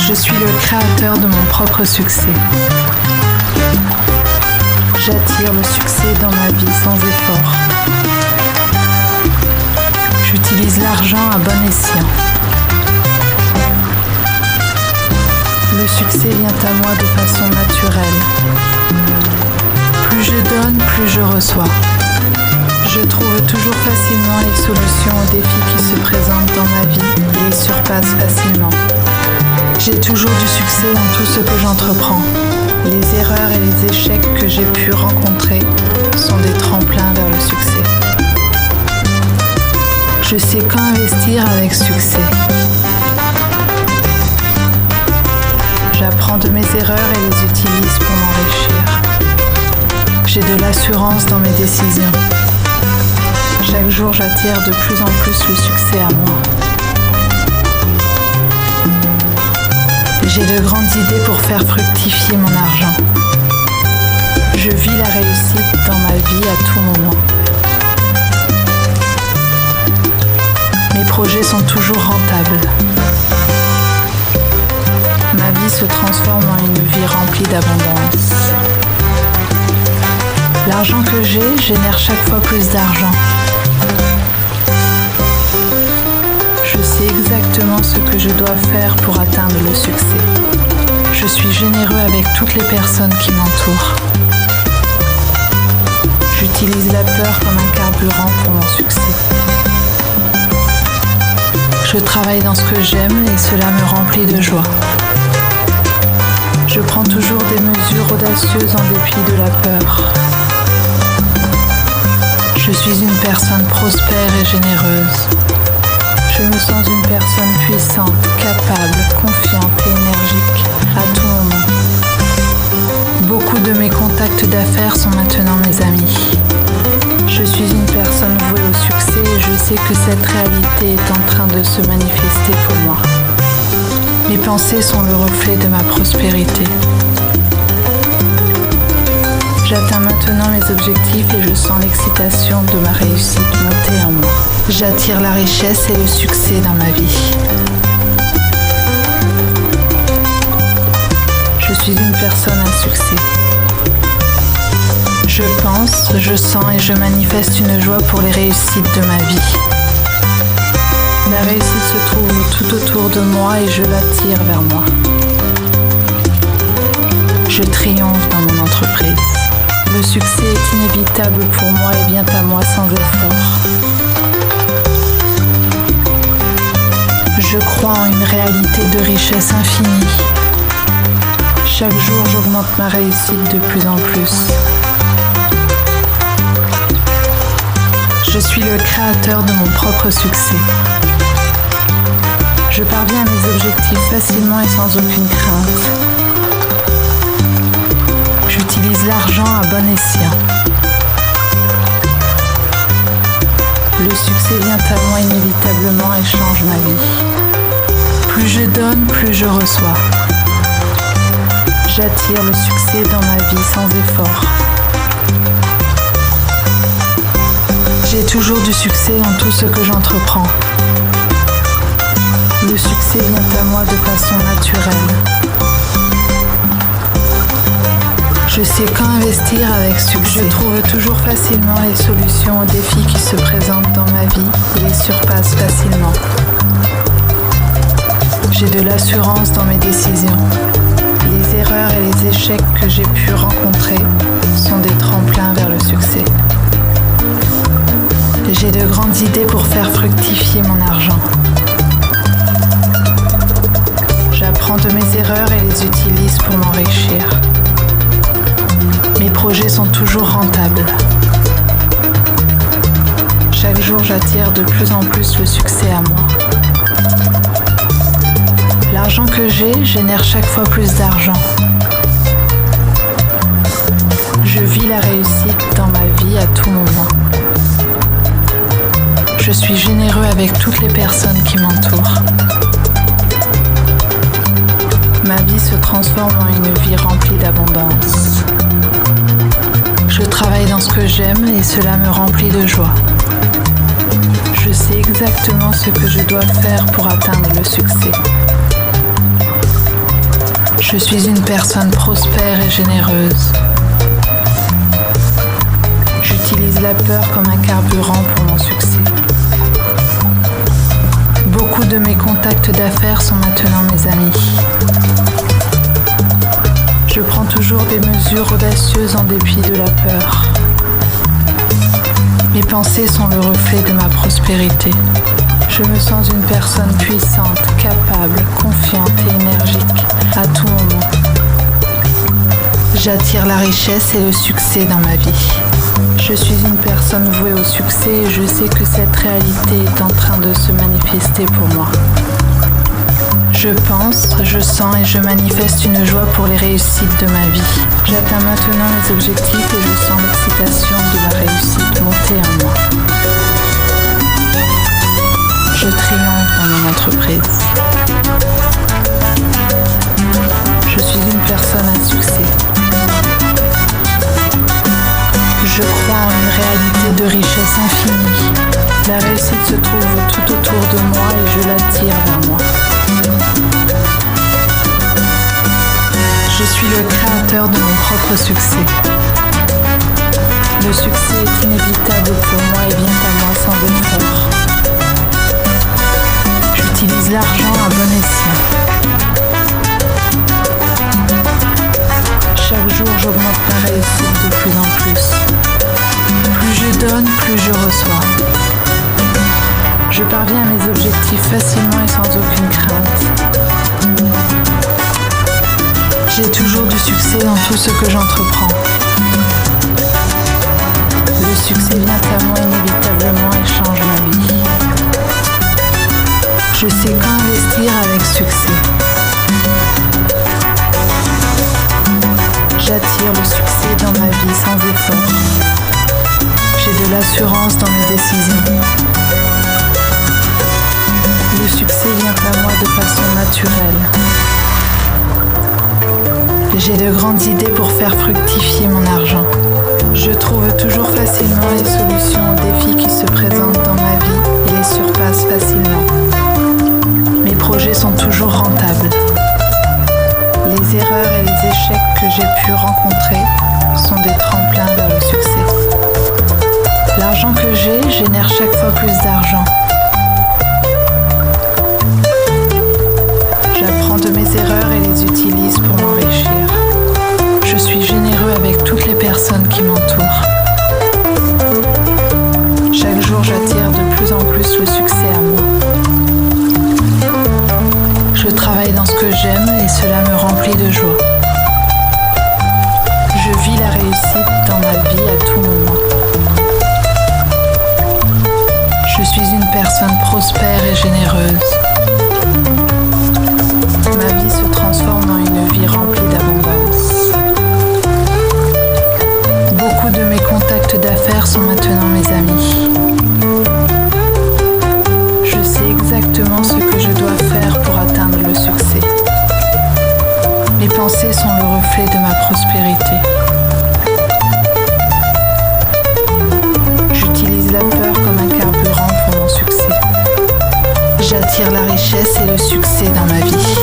Je suis le créateur de mon propre succès. J'attire le succès dans ma vie sans effort. J'utilise l'argent à bon escient. Le succès vient à moi de façon naturelle. Plus je donne, plus je reçois. Je trouve toujours facilement les solutions aux défis qui se présentent dans ma vie et les surpasse facilement. J'ai toujours du succès dans tout ce que j'entreprends. Les erreurs et les échecs que j'ai pu rencontrer sont des tremplins vers le succès. Je sais quand investir avec succès. J'apprends de mes erreurs et les utilise pour m'enrichir. J'ai de l'assurance dans mes décisions. Chaque jour, j'attire de plus en plus le succès à moi. J'ai de grandes idées pour faire fructifier mon argent. Je vis la réussite dans ma vie à tout moment. Mes projets sont toujours rentables. Ma vie se transforme en une vie remplie d'abondance. L'argent que j'ai génère chaque fois plus d'argent. Je sais exactement ce que je dois faire pour atteindre le succès. Je suis généreux avec toutes les personnes qui m'entourent. J'utilise la peur comme un carburant pour mon succès. Je travaille dans ce que j'aime et cela me remplit de joie. Je prends toujours des mesures audacieuses en dépit de la peur. Je suis une personne prospère et généreuse. Je me sens une personne puissante, capable, confiante et énergique à tout moment. Beaucoup de mes contacts d'affaires sont maintenant mes amis. Je suis une personne vouée au succès et je sais que cette réalité est en train de se manifester pour moi. Mes pensées sont le reflet de ma prospérité. J'atteins maintenant mes objectifs et je sens l'excitation de ma réussite monter en moi. J'attire la richesse et le succès dans ma vie. Je suis une personne à succès. Je pense, je sens et je manifeste une joie pour les réussites de ma vie. La réussite se trouve tout autour de moi et je l'attire vers moi. Je triomphe dans mon entreprise. Le succès est inévitable pour moi et vient à moi sans effort. Je crois en une réalité de richesse infinie. Chaque jour, j'augmente ma réussite de plus en plus. Je suis le créateur de mon propre succès. Je parviens à mes objectifs facilement et sans aucune crainte. J'utilise l'argent à bon escient. Le succès vient à moi inévitablement et change ma vie. Plus je donne, plus je reçois. J'attire le succès dans ma vie sans effort. J'ai toujours du succès dans tout ce que j'entreprends. Le succès vient à moi de façon naturelle. Je sais quand investir avec succès. Je trouve toujours facilement les solutions aux défis qui se présentent dans ma vie et les surpasse facilement. J'ai de l'assurance dans mes décisions. Les erreurs et les échecs que j'ai pu rencontrer sont des tremplins vers le succès. J'ai de grandes idées pour faire fructifier mon argent. J'apprends de mes erreurs et les utilise pour m'enrichir. Mes projets sont toujours rentables. Chaque jour, j'attire de plus en plus le succès à moi. L'argent que j'ai génère chaque fois plus d'argent. Je vis la réussite dans ma vie à tout moment. Je suis généreux avec toutes les personnes qui m'entourent. Ma vie se transforme en une vie remplie d'abondance. Je travaille dans ce que j'aime et cela me remplit de joie. Je sais exactement ce que je dois faire pour atteindre le succès. Je suis une personne prospère et généreuse. J'utilise la peur comme un carburant pour mon succès. Beaucoup de mes contacts d'affaires sont maintenant mes amis. Je prends toujours des mesures audacieuses en dépit de la peur. Mes pensées sont le reflet de ma prospérité. Je me sens une personne puissante, capable, confiante et énergique à tout moment. J'attire la richesse et le succès dans ma vie. Je suis une personne vouée au succès et je sais que cette réalité est en train de se manifester pour moi. Je pense, je sens et je manifeste une joie pour les réussites de ma vie. J'atteins maintenant mes objectifs et je sens l'excitation de la réussite monter en moi. Je triomphe dans mon entreprise. Je suis une personne à succès. Je crois en une réalité de richesse infinie. La réussite se trouve tout autour de moi et je l'attire vers moi. Je suis le créateur de mon propre succès. Le succès est inévitable pour moi et vient à moi sans effort. J'utilise l'argent à bon escient. Chaque jour, j'augmente ma réussite de plus en plus. Plus je donne, plus je reçois. Je parviens à mes objectifs facilement et sans aucune crainte. J'ai toujours du succès dans tout ce que j'entreprends. Le succès vient à moi inévitablement et change ma vie. Je sais quand investir avec succès. J'attire le succès dans ma vie sans effort. J'ai de l'assurance dans mes décisions. Le succès vient à moi de façon naturelle. J'ai de grandes idées pour faire fructifier mon argent. Je trouve toujours facilement les solutions aux défis qui se présentent dans ma vie et les surpasse facilement. Mes projets sont toujours rentables. Les erreurs et les échecs que j'ai pu rencontrer sont des tremplins vers le succès. L'argent que j'ai génère chaque fois plus d'argent. J'apprends de mes erreurs et les utilise pour m'enrichir. Je suis généreux avec toutes les personnes qui m'entourent. Chaque jour, j'attire de plus en plus le succès à moi. Je travaille dans ce que j'aime et cela me remplit de joie. Je vis la réussite dans ma vie à tout moment. Je suis une personne prospère et généreuse. Ma vie se transforme en une vie remplie d'abondance. Beaucoup de mes contacts d'affaires sont maintenant mes amis. Je sais exactement ce que je dois faire pour atteindre le succès. Mes pensées sont le reflet de ma prospérité. J'utilise la peur comme un carburant pour mon succès. J'attire la richesse et le succès dans ma vie.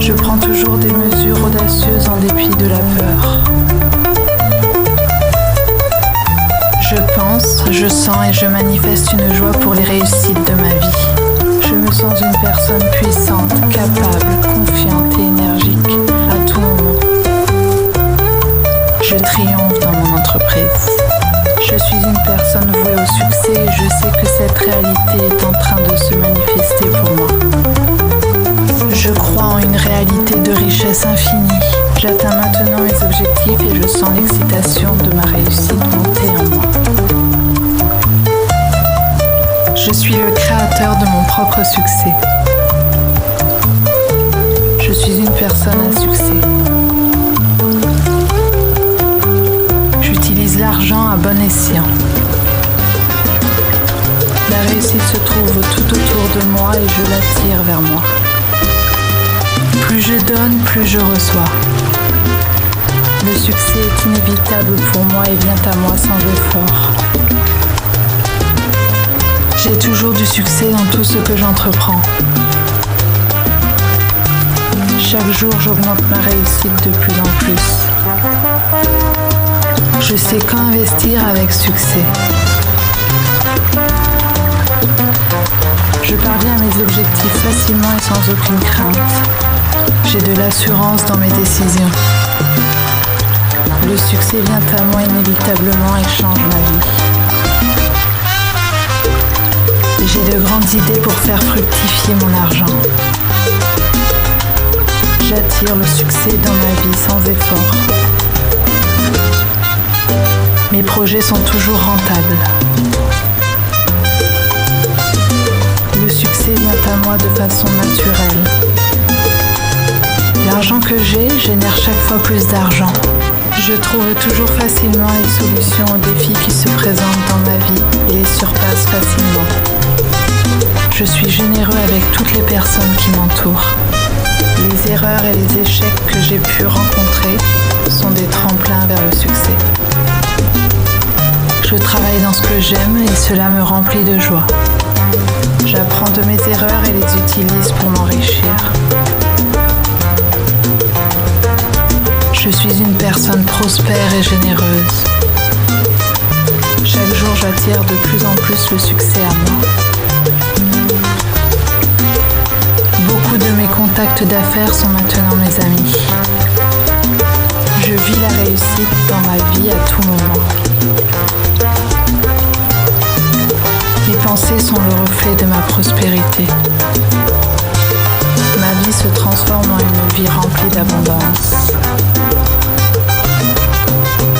Je prends toujours des mesures audacieuses en dépit de la peur. Je pense, je sens et je manifeste une joie pour les réussites de ma vie. Je me sens une personne puissante, capable, confiante et énergique à tout moment. Je triomphe dans mon entreprise. Je suis une personne vouée au succès et je sais que cette réalité est en train de se manifester pour moi. Je crois en une réalité de richesse infinie. J'atteins maintenant mes objectifs et je sens l'excitation de ma réussite monter en moi. Je suis le créateur de mon propre succès. Je suis une personne à succès. J'utilise l'argent à bon escient. La réussite se trouve tout autour de moi et je l'attire vers moi. Plus je donne, plus je reçois. Le succès est inévitable pour moi et vient à moi sans effort. J'ai toujours du succès dans tout ce que j'entreprends. Chaque jour, j'augmente ma réussite de plus en plus. Je sais quand investir avec succès. Je parviens à mes objectifs facilement et sans aucune crainte. J'ai de l'assurance dans mes décisions. Le succès vient à moi inévitablement et change ma vie. J'ai de grandes idées pour faire fructifier mon argent. J'attire le succès dans ma vie sans effort. Mes projets sont toujours rentables. Le succès vient à moi de façon naturelle. L'argent que j'ai génère chaque fois plus d'argent. Je trouve toujours facilement les solutions aux défis qui se présentent dans ma vie et les surpasse facilement. Je suis généreux avec toutes les personnes qui m'entourent. Les erreurs et les échecs que j'ai pu rencontrer sont des tremplins vers le succès. Je travaille dans ce que j'aime et cela me remplit de joie. J'apprends de mes erreurs et les utilise pour m'enrichir. Je suis une personne prospère et généreuse. Chaque jour, j'attire de plus en plus le succès à moi. Beaucoup de mes contacts d'affaires sont maintenant mes amis. Je vis la réussite dans ma vie à tout moment. Mes pensées sont le reflet de ma prospérité. Ma vie se transforme en une vie remplie d'abondance.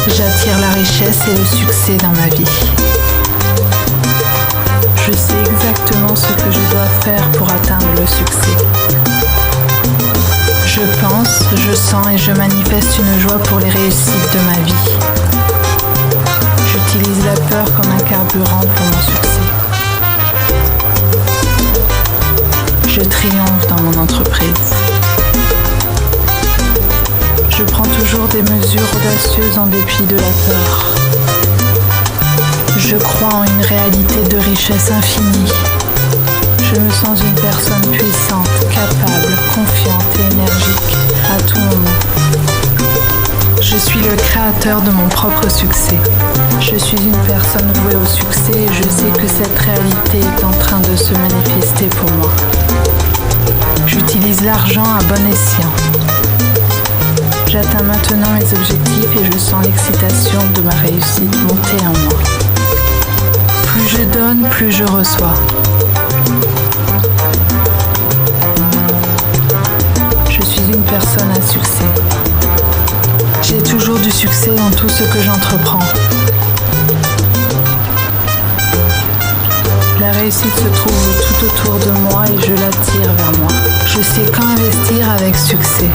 J'attire la richesse et le succès dans ma vie. Je sais exactement ce que je dois faire pour atteindre le succès. Je pense, je sens et je manifeste une joie pour les réussites de ma vie. J'utilise la peur comme un carburant pour mon succès. Je triomphe dans mon entreprise. Je prends toujours des mesures audacieuses en dépit de la peur. Je crois en une réalité de richesse infinie. Je me sens une personne puissante, capable, confiante et énergique à tout moment. Je suis le créateur de mon propre succès. Je suis une personne vouée au succès et je sais que cette réalité est en train de se manifester pour moi. J'utilise l'argent à bon escient. J'atteins maintenant mes objectifs et je sens l'excitation de ma réussite monter en moi. Plus je donne, plus je reçois. Je suis une personne à succès. J'ai toujours du succès dans tout ce que j'entreprends. La réussite se trouve tout autour de moi et je l'attire vers moi. Je sais quand investir avec succès.